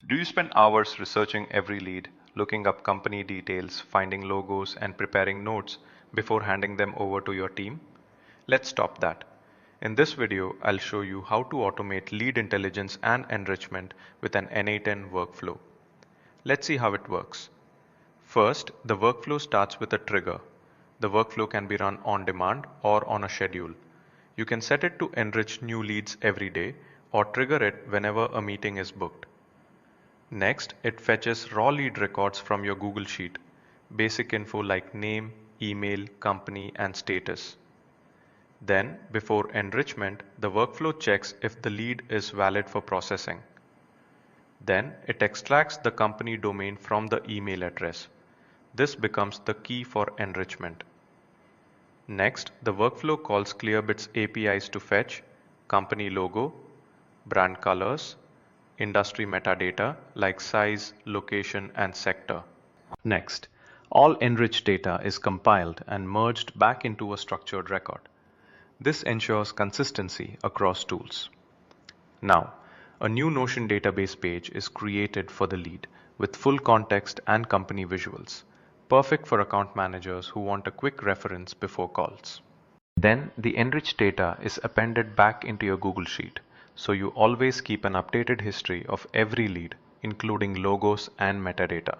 Do you spend hours researching every lead, looking up company details, finding logos, and preparing notes before handing them over to your team? Let's stop that. In this video, I'll show you how to automate lead intelligence and enrichment with an n8n workflow. Let's see how it works. First, the workflow starts with a trigger. The workflow can be run on demand or on a schedule. You can set it to enrich new leads every day or trigger it whenever a meeting is booked. Next, it fetches raw lead records from your Google Sheet, basic info like name, email, company, and status. Then, before enrichment, the workflow checks if the lead is valid for processing. Then, it extracts the company domain from the email address. This becomes the key for enrichment. Next, the workflow calls Clearbit's APIs to fetch company logo, brand colors, industry metadata like size, location, and sector. Next, all enriched data is compiled and merged back into a structured record. This ensures consistency across tools. Now, a new Notion database page is created for the lead with full context and company visuals, perfect for account managers who want a quick reference before calls. Then the enriched data is appended back into your Google Sheet, so you always keep an updated history of every lead, including logos and metadata.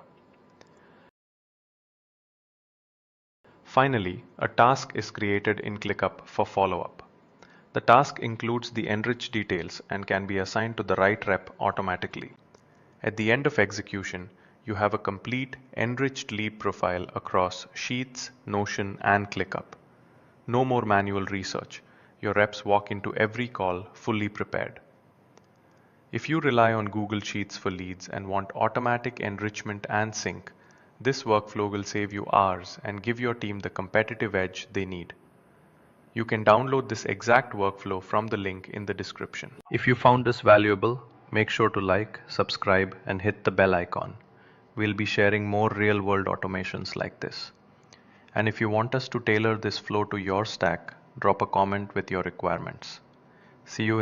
Finally, a task is created in ClickUp for follow-up. The task includes the enriched details and can be assigned to the right rep automatically. At the end of execution, you have a complete enriched lead profile across Sheets, Notion, and ClickUp. No more manual research. Your reps walk into every call fully prepared. If you rely on Google Sheets for leads and want automatic enrichment and sync, this workflow will save you hours and give your team the competitive edge they need. You can download this exact workflow from the link in the description. If you found this valuable, make sure to like, subscribe, and hit the bell icon. We'll be sharing more real-world automations like this. And if you want us to tailor this flow to your stack, drop a comment with your requirements. See you